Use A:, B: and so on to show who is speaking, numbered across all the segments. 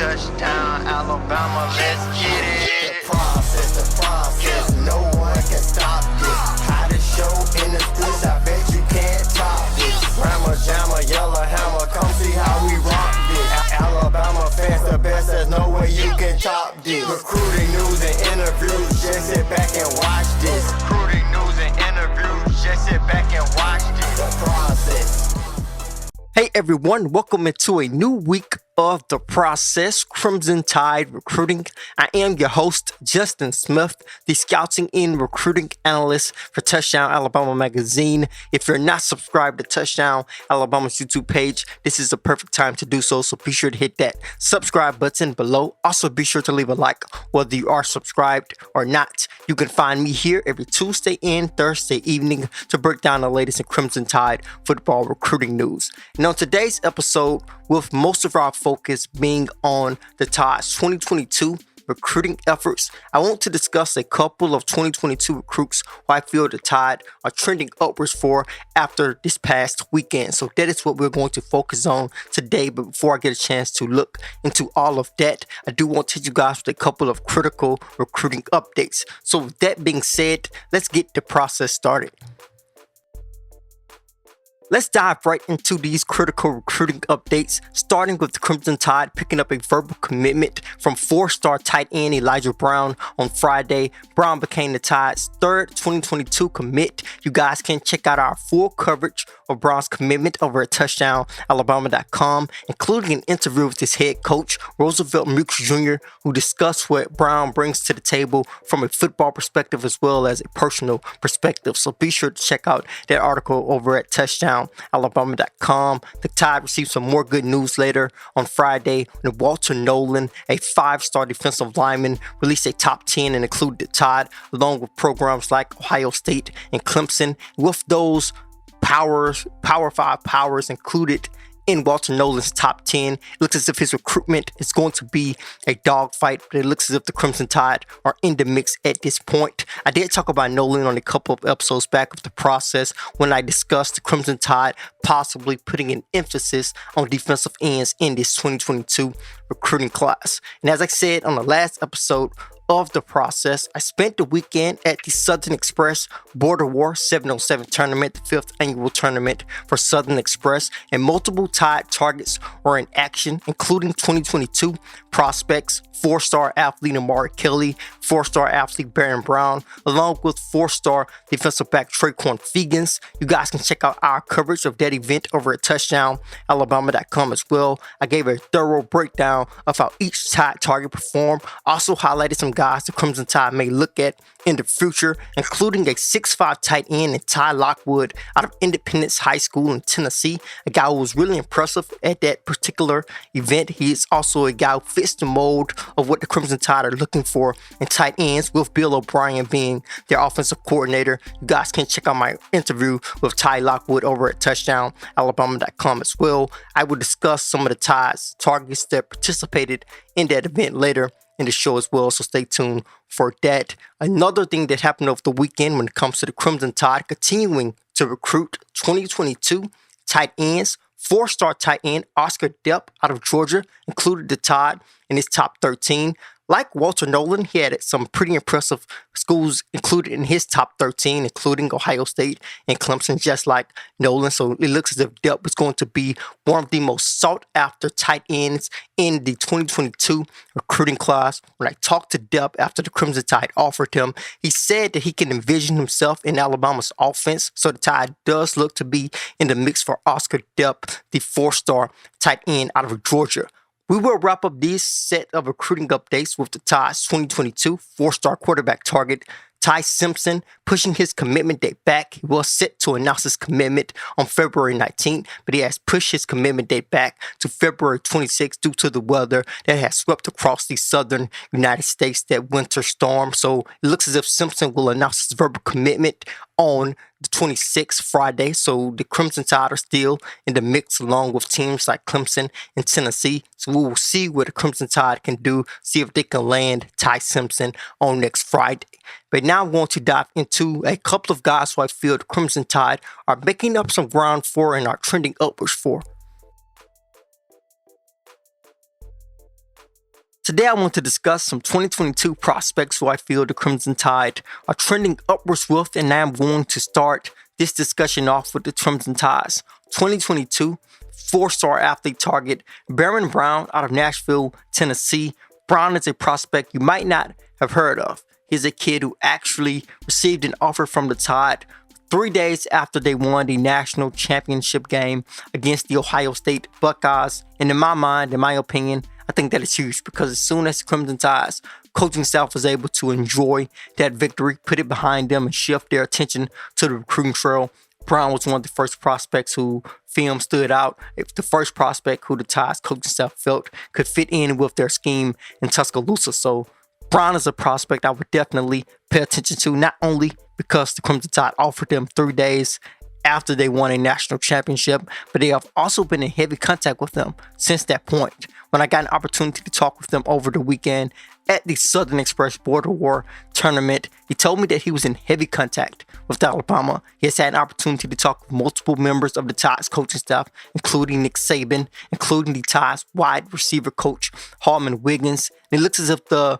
A: touchdown, Alabama, let's get it.
B: The process, no one can stop this. Hottest show in the streets, I bet you can't top this. Rammer, jammer, yellow hammer, come see how we rock this. Alabama fans the best, there's no way you can top this. Recruiting news and interviews, just sit back and watch this.
A: Recruiting news and interviews, just sit back and watch this.
B: The process.
C: Hey everyone, welcome into a new week of The Process, Crimson Tide Recruiting. I am your host, Justin Smith, the Scouting and Recruiting Analyst for Touchdown Alabama Magazine. If you're not subscribed to Touchdown Alabama's YouTube page, this is the perfect time to do so, so be sure to hit that subscribe button below. Also, be sure to leave a like whether you are subscribed or not. You can find me here every Tuesday and Thursday evening to break down the latest in Crimson Tide football recruiting news. And on today's episode, with most of our focus being on the Tide's 2022 recruiting efforts, I want to discuss a couple of 2022 recruits who I feel the Tide are trending upwards for after this past weekend. So that is what we're going to focus on today. But before I get a chance to look into all of that, I do want to hit you guys with a couple of critical recruiting updates. So with that being said, let's get the process started. Let's dive right into these critical recruiting updates, starting with the Crimson Tide picking up a verbal commitment from four-star tight end Elijah Brown on Friday. Brown became the Tide's third 2022 commit. You guys can check out our full coverage of Brown's commitment over at touchdownalabama.com, including an interview with his head coach, Roosevelt Mukes Jr., who discussed what Brown brings to the table from a football perspective as well as a personal perspective. So be sure to check out that article over at touchdownalabama.com. The Tide received some more good news later on Friday when Walter Nolan, a five-star defensive lineman, released a top 10 and included the Tide along with programs like Ohio State and Clemson. With those Power 5 powers included in Walter Nolan's top 10. It looks as if his recruitment is going to be a dogfight, but it looks as if the Crimson Tide are in the mix at this point. I did talk about Nolan on a couple of episodes back of the process when I discussed the Crimson Tide possibly putting an emphasis on defensive ends in this 2022 recruiting class. And as I said on the last episode of the process, I spent the weekend at the Southern Express Border War 7-on-7 tournament, the 5th annual tournament for Southern Express, and multiple Tide targets were in action, including 2022 prospects, four-star athlete Amari Kelly, four-star athlete Baron Brown, along with four-star defensive back Traquan Fegans. You guys can check out our coverage of that event over at touchdownalabama.com as well. I gave a thorough breakdown of how each Tide target performed, also highlighted some guys the Crimson Tide may look at in the future, including a 6'5" tight end in Ty Lockwood out of Independence High School in Tennessee, a guy who was really impressive at that particular event. He is also a guy who fits the mold of what the Crimson Tide are looking for in tight ends, with Bill O'Brien being their offensive coordinator. You guys can check out my interview with Ty Lockwood over at touchdownalabama.com as well. I will discuss some of the Tide's targets that participated in that event later in the show as well, so stay tuned for that. Another thing that happened over the weekend when it comes to the Crimson Tide continuing to recruit 2022 tight ends, four-star tight end Oscar Depp out of Georgia included the Tide in his top 13. Like Walter Nolan, he had some pretty impressive schools included in his top 13, including Ohio State and Clemson, just like Nolan. So it looks as if Depp is going to be one of the most sought-after tight ends in the 2022 recruiting class. When I talked to Depp after the Crimson Tide offered him, he said that he can envision himself in Alabama's offense. So the Tide does look to be in the mix for Oscar Depp, the four-star tight end out of Georgia. We will wrap up this set of recruiting updates with the Tide's 2022 four-star quarterback target, Ty Simpson, pushing his commitment date back. He was set to announce his commitment on February 19th, but he has pushed his commitment date back to February 26th due to the weather that has swept across the southern United States, that winter storm. So it looks as if Simpson will announce his verbal commitment on the 26th, Friday. So the Crimson Tide are still in the mix along with teams like Clemson and Tennessee. So we will see what the Crimson Tide can do, see if they can land Ty Simpson on next Friday. But now I'm going to dive into a couple of guys who I feel the Crimson Tide are making up some ground for and are trending upwards for. Today I want to discuss some 2022 prospects who I feel the Crimson Tide are trending upwards with, and I'm going to start this discussion off with the Crimson Tide's 2022 four-star athlete target, Baron Brown out of Nashville, Tennessee. Brown is a prospect you might not have heard of. He's a kid who actually received an offer from the Tide 3 days after they won the national championship game against the Ohio State Buckeyes. And in my mind, in my opinion, I think that is huge because as soon as the Crimson Tide's coaching staff was able to enjoy that victory, put it behind them, and shift their attention to the recruiting trail, Brown was one of the first prospects who film stood out. It's the first prospect who the Tide's coaching staff felt could fit in with their scheme in Tuscaloosa. So Brown is a prospect I would definitely pay attention to, not only because the Crimson Tide offered them 3 days after they won a national championship, but they have also been in heavy contact with them since that point. When I got an opportunity to talk with them over the weekend at the Southern Express Border War tournament, he told me that he was in heavy contact with Alabama. He has had an opportunity to talk with multiple members of the Tide's coaching staff, including Nick Saban, including the Tide's wide receiver coach, Hallman Wiggins. And it looks as if the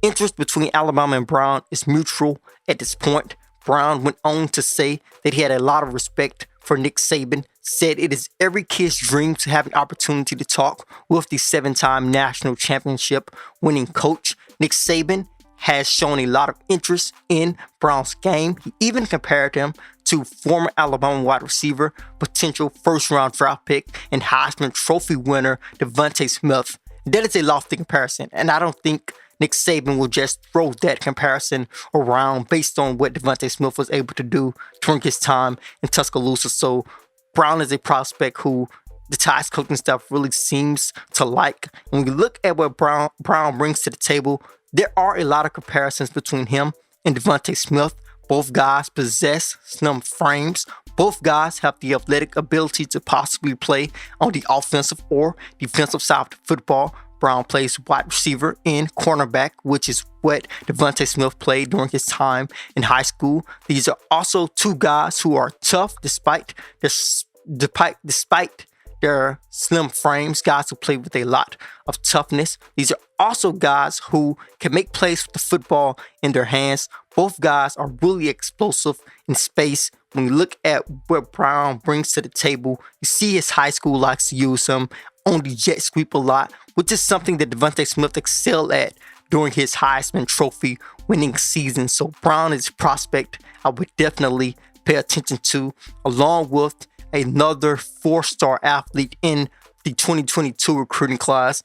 C: interest between Alabama and Brown is mutual at this point. Brown went on to say that he had a lot of respect for Nick Saban, said it is every kid's dream to have an opportunity to talk with the 7-time national championship winning coach. Nick Saban has shown a lot of interest in Brown's game. He even compared him to former Alabama wide receiver, potential first-round draft pick, and Heisman Trophy winner Devontae Smith. That is a lofty comparison, and I don't think Nick Saban will just throw that comparison around based on what Devontae Smith was able to do during his time in Tuscaloosa. So Brown is a prospect who the Tide's coaching staff really seems to like. When we look at what Brown brings to the table, there are a lot of comparisons between him and Devontae Smith. Both guys possess slim frames. Both guys have the athletic ability to possibly play on the offensive or defensive side of the football. Brown plays wide receiver and cornerback, which is what Devontae Smith played during his time in high school. These are also two guys who are tough despite their slim frames, guys who play with a lot of toughness. These are also guys who can make plays with the football in their hands. Both guys are really explosive in space. When you look at what Brown brings to the table, you see his high school likes to use him on the jet sweep a lot, which is something that Devontae Smith excelled at during his Heisman Trophy winning season. So Brown is a prospect I would definitely pay attention to, along with another four-star athlete in the 2022 recruiting class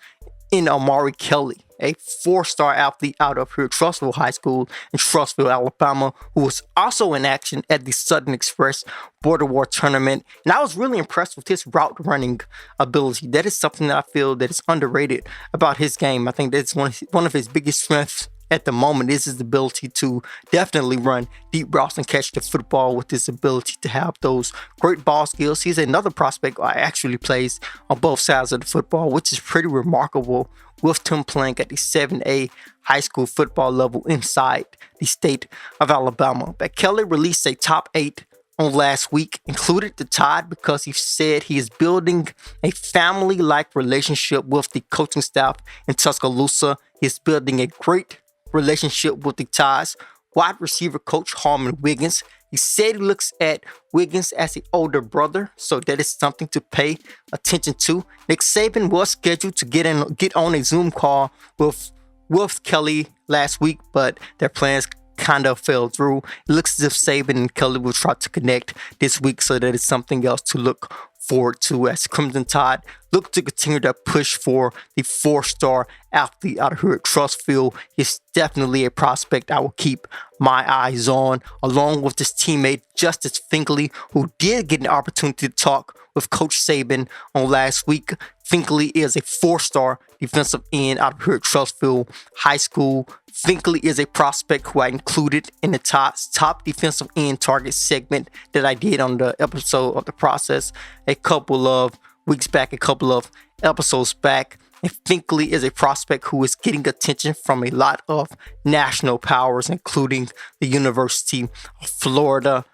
C: in Amari Kelly, a four-star athlete out of here Trussville High School in Trussville, Alabama, who was also in action at the Southern Express Border War tournament. And I was really impressed with his route running ability. That is something that I feel that is underrated about his game. I think that's one of his biggest strengths at the moment is his ability to definitely run deep routes and catch the football with his ability to have those great ball skills. He's another prospect who actually plays on both sides of the football, which is pretty remarkable with him playing at the 7A high school football level inside the state of Alabama. But Kelly released a top 8 on last week, included the Tide because he said he is building a family-like relationship with the coaching staff in Tuscaloosa. He's building a great relationship with the Tide's wide receiver coach, Hallman Wiggins. He said he looks at Wiggins as an older brother, so that is something to pay attention to. Nick Saban was scheduled to get on a Zoom call with Kelly last week, but their plans kind of fell through. It looks as if Saban and Kelly will try to connect this week, so that is something else to look forward to as Crimson Tide look to continue to push for the four-star athlete out of here at Trussville. He's definitely a prospect I will keep my eyes on, along with his teammate Justice Finkley, who did get an opportunity to talk with Coach Saban on last week. Finkley is a four-star defensive end out of here at Trussville High School. Finkley is a prospect who I included in the top defensive end target segment that I did on the episode of The Process a couple of weeks back, a couple of episodes back. And Finkley is a prospect who is getting attention from a lot of national powers, including the University of Florida.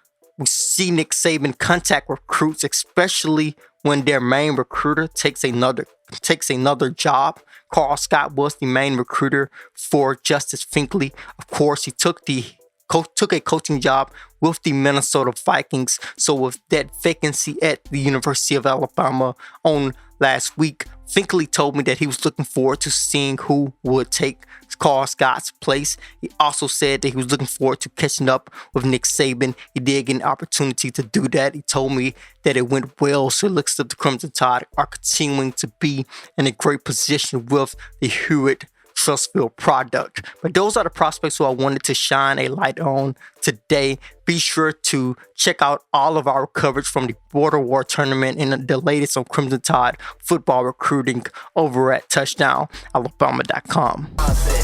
C: We see Nick Saban contact recruits, especially when their main recruiter takes another job. Carl Scott was the main recruiter for Justice Finkley. Of course, he took a coaching job with the Minnesota Vikings. So with that vacancy at the University of Alabama on last week, Finkley told me that he was looking forward to seeing who would take Carl Scott's place. He also said that he was looking forward to catching up with Nick Saban. He did get an opportunity to do that. He told me that it went well, so it looks like the Crimson Tide are continuing to be in a great position with the Hewitt Trustfield product. But those are the prospects who I wanted to shine a light on today. Be sure to check out all of our coverage from the Border War Tournament and the latest on Crimson Tide football recruiting over at touchdownalabama.com.